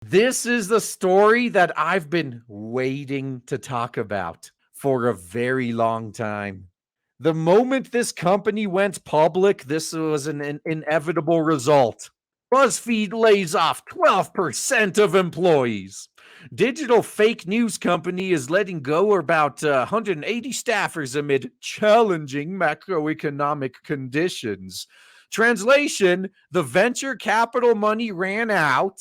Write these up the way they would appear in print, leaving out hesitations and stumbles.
This is the story that I've been waiting to talk about for a very long time. The moment this company went public, this was an inevitable result. Buzzfeed lays off 12% of employees. Digital fake news company is letting go about 180 staffers amid challenging macroeconomic conditions. Translation: the venture capital money ran out,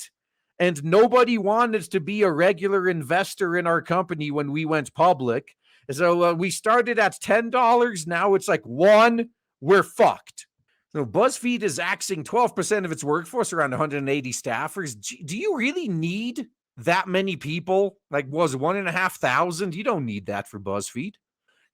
and nobody wanted to be a regular investor in our company when we went public. So we started at $10. Now it's like $1. We're fucked. So BuzzFeed is axing 12% of its workforce, around 180 staffers. Do you really need that many people? Like, was 1,500? You don't need that for BuzzFeed.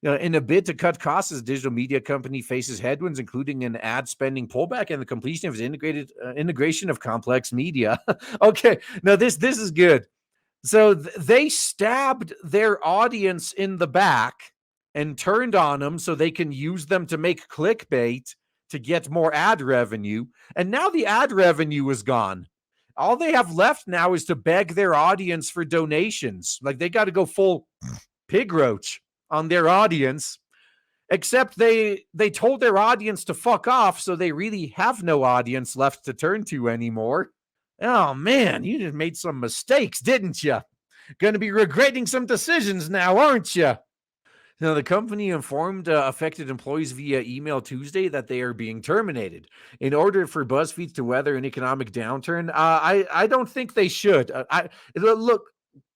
In a bid to cut costs, as digital media company faces headwinds, including an ad spending pullback and the completion of its integration of complex media. Okay, now this is good. So they stabbed their audience in the back and turned on them so they can use them to make clickbait to get more ad revenue. And now the ad revenue is gone. All they have left now is to beg their audience for donations. Like, they got to go full pig roach on their audience, except they told their audience to fuck off, so they really have no audience left to turn to anymore. Oh man, you just made some mistakes, didn't you? Gonna be regretting some decisions now, aren't you? Now, the company informed affected employees via email Tuesday that they are being terminated. In order for BuzzFeed to weather an economic downturn, I don't think they should. Look,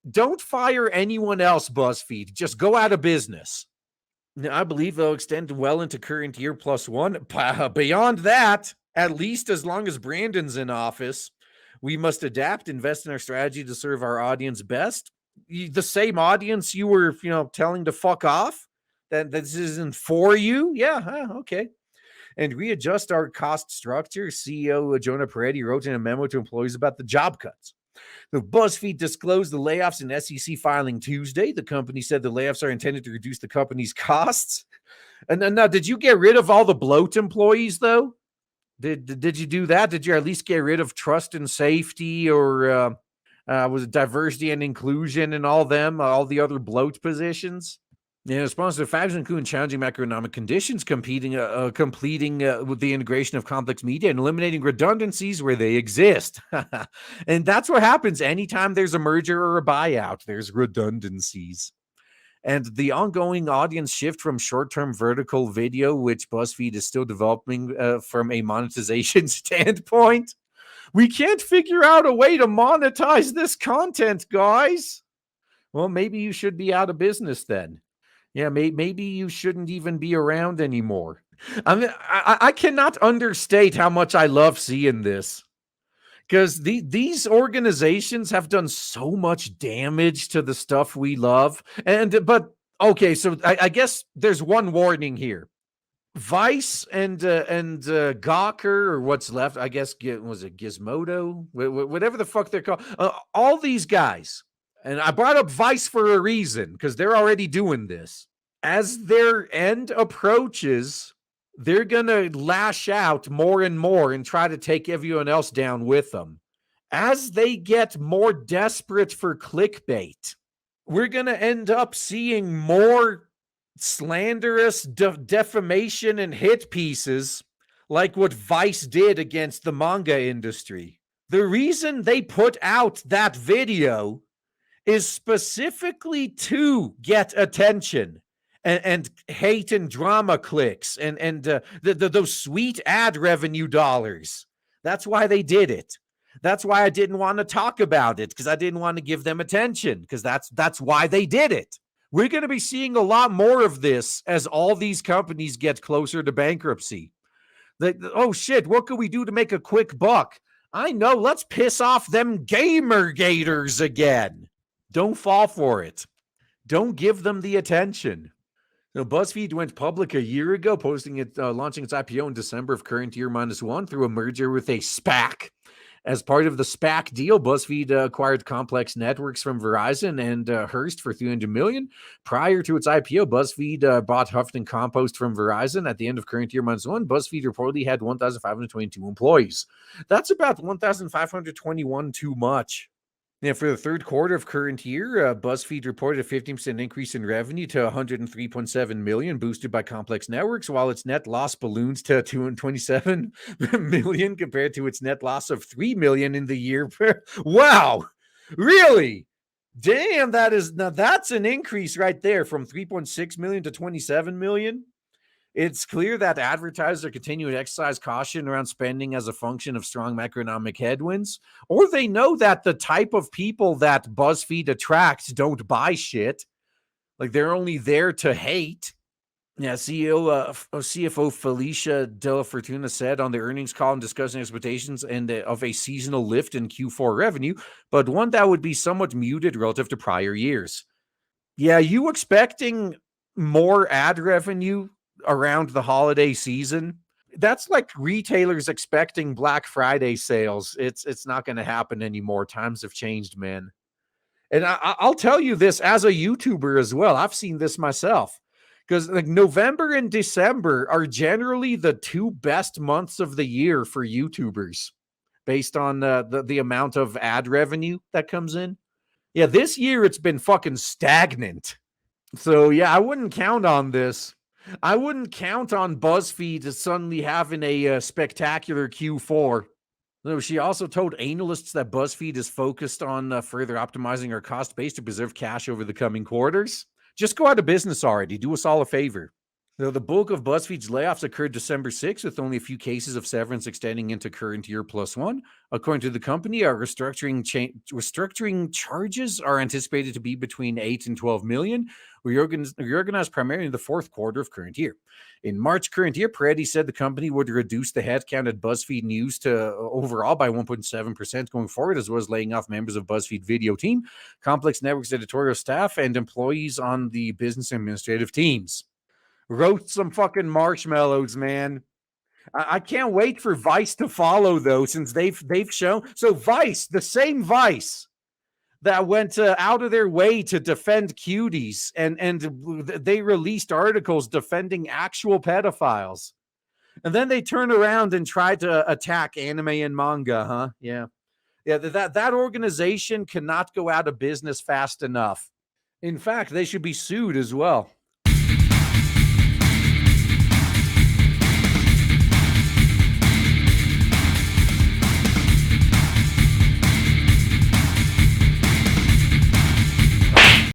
don't fire anyone else, BuzzFeed. Just go out of business. Now, I believe they'll extend well into current year +1. Beyond that, at least as long as Brandon's in office, we must adapt, invest in our strategy to serve our audience best. The same audience you were, telling to fuck off, that this isn't for you. Yeah, okay. And readjust our cost structure. CEO Jonah Peretti wrote in a memo to employees about the job cuts. The BuzzFeed disclosed the layoffs in SEC filing Tuesday. The company said the layoffs are intended to reduce the company's costs. And now, did you get rid of all the bloat employees, though? Did you do that? Did you at least get rid of trust and safety, or was it diversity and inclusion and all the other bloat positions? In response to factors including challenging macroeconomic conditions, completing with the integration of complex media and eliminating redundancies where they exist. And that's what happens anytime there's a merger or a buyout. There's redundancies. And the ongoing audience shift from short-term vertical video, which BuzzFeed is still developing from a monetization standpoint. We can't figure out a way to monetize this content, guys. Well, maybe you should be out of business then. Yeah, maybe you shouldn't even be around anymore. I mean, I cannot understate how much I love seeing this, because these organizations have done so much damage to the stuff we love. But okay, so I guess there's one warning here. Vice and Gawker, or what's left, I guess, was it Gizmodo? Whatever the fuck they're called. All these guys. And I brought up Vice for a reason, because they're already doing this. As their end approaches, they're going to lash out more and more and try to take everyone else down with them. As they get more desperate for clickbait, we're going to end up seeing more slanderous defamation and hit pieces like what Vice did against the manga industry. The reason they put out that video is specifically to get attention and hate and drama clicks and those sweet ad revenue dollars. That's why they did it. That's why I didn't want to talk about it, because I didn't want to give them attention, because that's why they did it. We're going to be seeing a lot more of this as all these companies get closer to bankruptcy. Oh shit, what can we do to make a quick buck? I know, let's piss off them gamer gators again. Don't fall for it. Don't give them the attention. So BuzzFeed went public a year ago, launching its IPO in December of current year -1 through a merger with a SPAC. As part of the SPAC deal, BuzzFeed acquired Complex Networks from Verizon and Hearst for $300 million. Prior to its IPO, BuzzFeed bought Huffington Compost from Verizon. At the end of current year -1, BuzzFeed reportedly had 1,522 employees. That's about 1,521 too much. Yeah, for the third quarter of current year, Buzzfeed reported a 15% increase in revenue to 103.7 million, boosted by complex networks, while its net loss balloons to 227 million compared to its net loss of 3 million in the year. Wow, really? Damn, that's an increase right there from 3.6 million to 27 million. It's clear that advertisers are continuing to exercise caution around spending as a function of strong macroeconomic headwinds, or they know that the type of people that BuzzFeed attracts don't buy shit. Like they're only there to hate. Yeah, CFO Felicia Della Fortuna said on the earnings call in discussing expectations of a seasonal lift in Q4 revenue, but one that would be somewhat muted relative to prior years. Yeah, you expecting more ad revenue around the holiday season? That's like retailers expecting Black Friday sales. It's not going to happen anymore. Times have changed, man. And I'll tell you this as a YouTuber as well. I've seen this myself because like November and December are generally the two best months of the year for YouTubers based on the amount of ad revenue that comes in. Yeah, this year it's been fucking stagnant. So yeah, I wouldn't count on this. I wouldn't count on BuzzFeed suddenly having a spectacular Q4. No, she also told analysts that BuzzFeed is focused on further optimizing our cost base to preserve cash over the coming quarters. Just go out of business already. Do us all a favor. Though the bulk of BuzzFeed's layoffs occurred December 6th, with only a few cases of severance extending into current year plus one. According to the company, our restructuring charges are anticipated to be between 8 and 12 million, reorganized primarily in the fourth quarter of current year. In March current year, Peretti said the company would reduce the headcount at BuzzFeed News to overall by 1.7% going forward, as well as laying off members of BuzzFeed video team, Complex Networks editorial staff, and employees on the business administrative teams. Roast some fucking marshmallows, man. I can't wait for Vice to follow though, since they've shown. So Vice, the same Vice that went out of their way to defend cuties, and they released articles defending actual pedophiles, and then they turn around and try to attack anime and manga, huh? Yeah, that organization cannot go out of business fast enough. In fact, they should be sued as well.